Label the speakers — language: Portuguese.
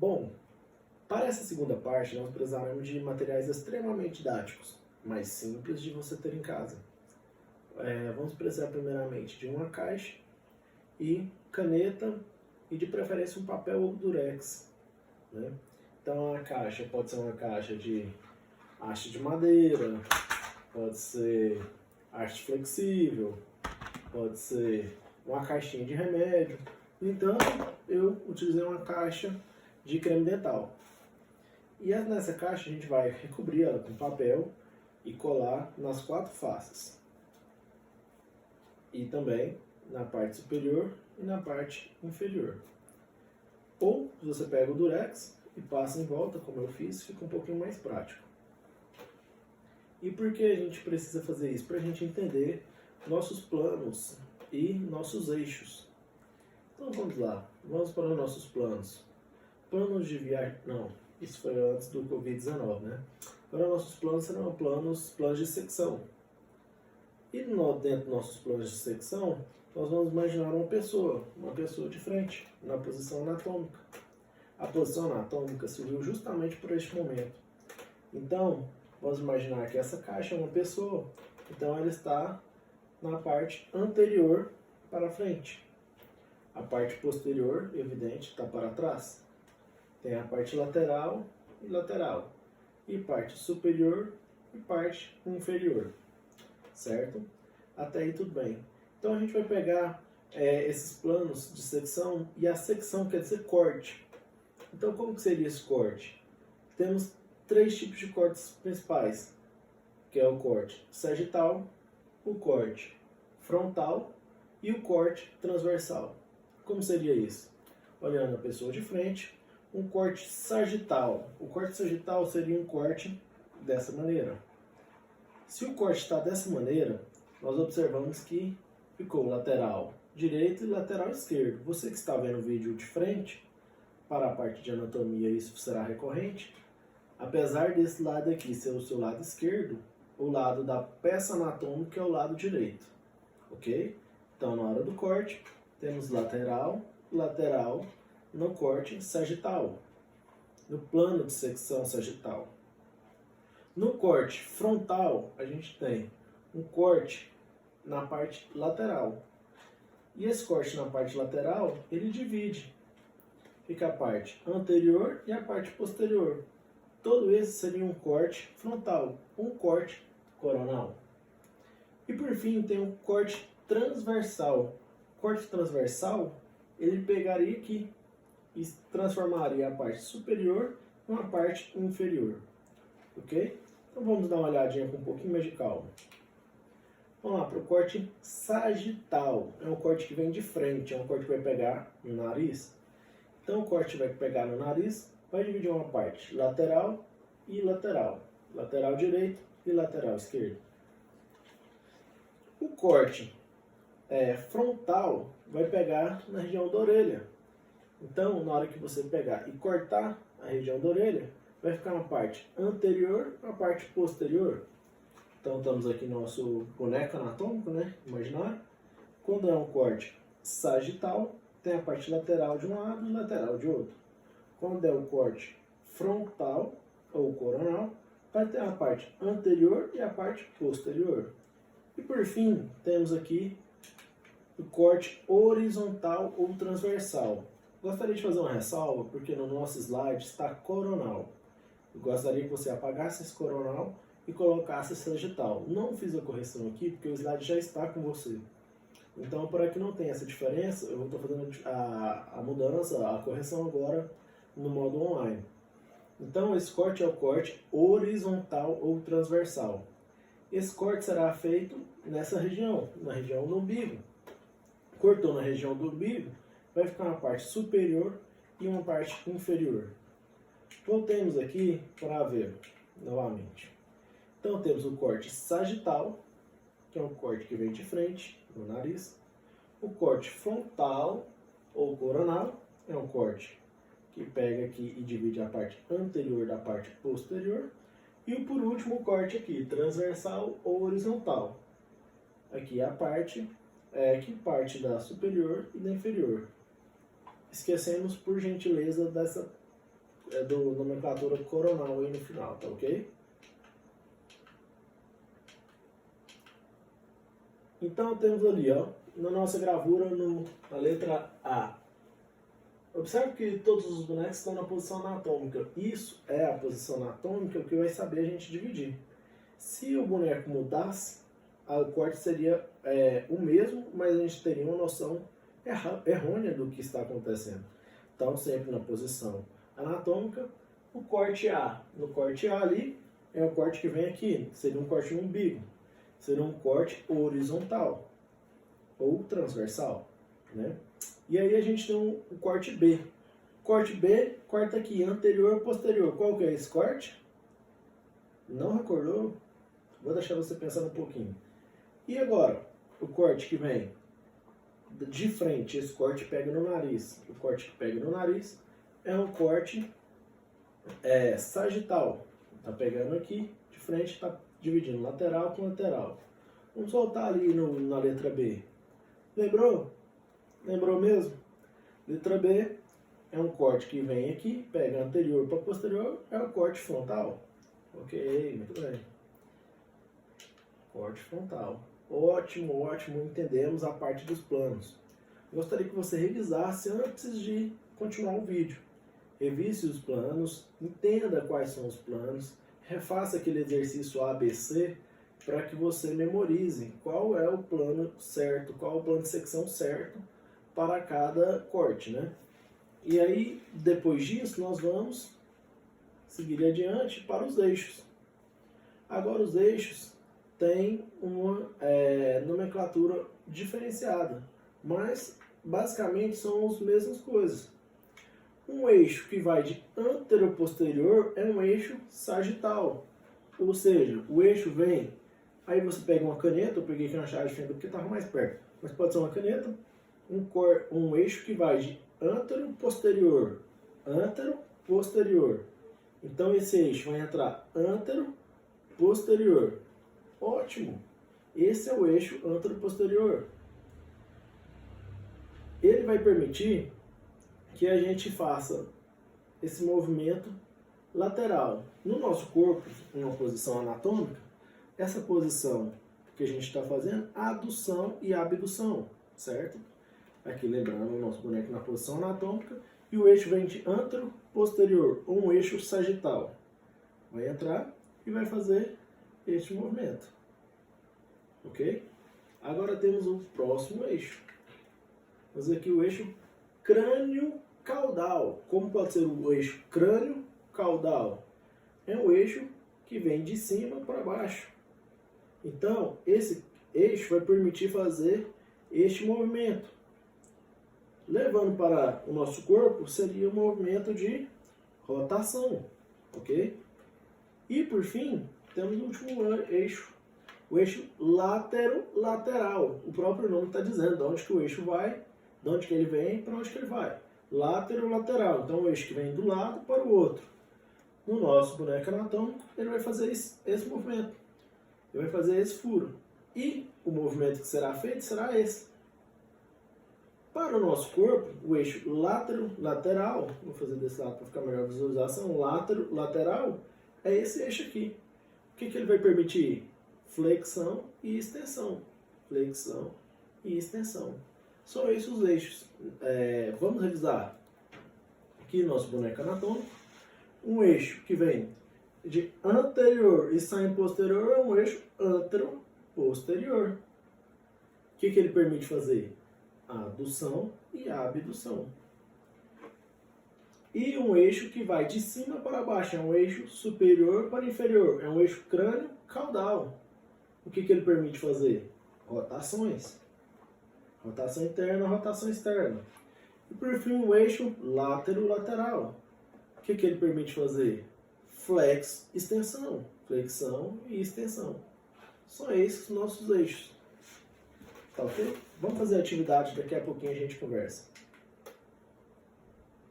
Speaker 1: Bom, para essa segunda parte, nós precisaremos de materiais extremamente didáticos, mais simples de você ter em casa. Vamos precisar primeiramente de uma caixa e caneta e de preferência um papel ou durex, né? Então a caixa pode ser uma caixa de haste de madeira, pode ser haste flexível, pode ser uma caixinha de remédio. No entanto, eu utilizei uma caixa de creme dental. E nessa caixa a gente vai recobrir ela com papel e colar nas 4 faces. E também na parte superior e na parte inferior. Ou você pega o durex e passa em volta, como eu fiz, fica um pouquinho mais prático. E por que a gente precisa fazer isso? Para a gente entender nossos planos e nossos eixos. Então vamos lá, vamos para os nossos planos. Planos de viagem, não, isso foi antes do Covid-19, né? Agora nossos planos serão planos de secção. E dentro dos nossos planos de secção, nós vamos imaginar uma pessoa de frente, na posição anatômica. A posição anatômica surgiu justamente por este momento. Então, vamos imaginar que essa caixa é uma pessoa, então ela está na parte anterior para frente. A parte posterior, evidente, está para trás. Tem a parte lateral e lateral. E parte superior e parte inferior. Certo? Até aí tudo bem. Então a gente vai pegar esses planos de secção, e a secção quer dizer corte. Então como que seria esse corte? Temos 3 tipos de cortes principais, que é o corte sagital, o corte frontal e o corte transversal. Como seria isso? Olhando a pessoa de frente, um corte sagital. O corte sagital seria um corte dessa maneira. Se o corte está dessa maneira, nós observamos que ficou lateral direito e lateral esquerdo. Você que está vendo o vídeo de frente, para a parte de anatomia isso será recorrente. Apesar desse lado aqui ser o seu lado esquerdo, o lado da peça anatômica é o lado direito. Ok? Então, na hora do corte, temos lateral, lateral, no corte sagital, no plano de secção sagital. No corte frontal, a gente tem um corte na parte lateral. E esse corte na parte lateral, ele divide. Fica a parte anterior e a parte posterior. Todo esse seria um corte frontal, um corte coronal. E por fim, tem um corte transversal. O corte transversal, ele pegaria aqui e transformaria a parte superior em uma parte inferior. Ok? Então vamos dar uma olhadinha com um pouquinho mais de calma. Vamos lá para o corte sagital. É um corte que vem de frente, é um corte que vai pegar no nariz. Então o corte vai pegar no nariz, vai dividir uma parte lateral e lateral. Lateral direito e lateral esquerdo. O corte frontal vai pegar na região da orelha. Então, na hora que você pegar e cortar a região da orelha, vai ficar uma parte anterior e uma parte posterior. Então, estamos aqui no nosso boneco anatômico, né? Imaginário. Quando é um corte sagital, tem a parte lateral de um lado e lateral de outro. Quando é o corte frontal ou coronal, vai ter a parte anterior e a parte posterior. E por fim, temos aqui o corte horizontal ou transversal. Gostaria de fazer uma ressalva, porque no nosso slide está coronal. Eu gostaria que você apagasse esse coronal e colocasse sagital. Não fiz a correção aqui, porque o slide já está com você. Então, para que não tenha essa diferença, eu estou fazendo a mudança, a correção agora no modo online. Então, esse corte é o corte horizontal ou transversal. Esse corte será feito nessa região, na região do umbigo. Cortou na região do umbigo, vai ficar uma parte superior e uma parte inferior. Voltemos aqui para ver novamente. Então temos o corte sagital, que é um corte que vem de frente, no nariz. O corte frontal ou coronal é um corte que pega aqui e divide a parte anterior da parte posterior. E por último o corte aqui, transversal ou horizontal. Aqui é a parte que parte da superior e da inferior. Esquecemos, por gentileza, dessa do nomenclatura coronal aí no final, tá ok? Então temos ali, ó, na nossa gravura, na letra A. Observe que todos os bonecos estão na posição anatômica. Isso é a posição anatômica que vai saber a gente dividir. Se o boneco mudasse, o corte seria o mesmo, mas a gente teria uma noção errônea do que está acontecendo. Então, sempre na posição anatômica, o corte A. No corte A ali, é o corte que vem aqui, seria um corte no umbigo. Seria um corte horizontal ou transversal, né? E aí a gente tem o corte B. Corte B, corta aqui, anterior, posterior. Qual que é esse corte? Não recordou? Vou deixar você pensando um pouquinho. E agora, o corte que vem de frente, esse corte pega no nariz. O corte que pega no nariz é um corte sagital. Tá pegando aqui, de frente, tá dividindo lateral com lateral. Vamos voltar ali na letra B. Lembrou? Lembrou mesmo? Letra B é um corte que vem aqui, pega anterior para posterior, é o corte frontal. Ok, muito bem. Corte frontal. Ótimo, ótimo, entendemos a parte dos planos. Gostaria que você revisasse antes de continuar o vídeo. Revise os planos, entenda quais são os planos, refaça aquele exercício ABC para que você memorize qual é o plano certo, qual é o plano de secção certo para cada corte, né? E aí, depois disso, nós vamos seguir adiante para os eixos. Agora, os eixos têm uma nomenclatura diferenciada, mas basicamente são as mesmas coisas. Um eixo que vai de antero-posterior é um eixo sagital, ou seja, o eixo vem, aí você pega uma caneta, eu peguei aqui uma chave de fenda porque estava mais perto, mas pode ser uma caneta, um eixo que vai de antero-posterior, antero-posterior. Então esse eixo vai entrar antero-posterior. Ótimo! Esse é o eixo antero-posterior. Ele vai permitir que a gente faça esse movimento lateral. No nosso corpo, em uma posição anatômica, essa posição que a gente está fazendo, adução e abdução, certo? Aqui lembrando o nosso boneco na posição anatômica, e o eixo vem de antero-posterior, ou um eixo sagital. Vai entrar e vai fazer este movimento. Ok? Agora temos o próximo eixo. Vamos ver aqui o eixo crânio-caudal. Como pode ser o eixo crânio-caudal? É um eixo que vem de cima para baixo. Então, esse eixo vai permitir fazer este movimento. Levando para o nosso corpo, seria um movimento de rotação, ok? E, por fim, temos o último eixo, o eixo látero-lateral. O próprio nome está dizendo de onde que o eixo vai, de onde que ele vem e para onde que ele vai. Látero-lateral, então o eixo que vem do lado para o outro. No nosso boneco anatômico, ele vai fazer esse movimento. Ele vai fazer esse furo. E o movimento que será feito será esse. Para o nosso corpo, o eixo látero-lateral, vou fazer desse lado para ficar melhor a visualização, látero-lateral é esse eixo aqui. O que ele vai permitir? Flexão e extensão. Flexão e extensão. São esses os eixos. Vamos revisar aqui nosso boneco anatômico. Um eixo que vem de anterior e sai em posterior é um eixo antero-posterior. O que ele permite fazer? A adução e a abdução. E um eixo que vai de cima para baixo, é um eixo superior para inferior, é um eixo crânio-caudal. O que ele permite fazer? Rotações. Rotação interna, rotação externa. E por fim, o eixo látero-lateral. O que ele permite fazer? Flex, extensão. Flexão e extensão. São esses os nossos eixos. Tá ok? Vamos fazer a atividade, daqui a pouquinho a gente conversa.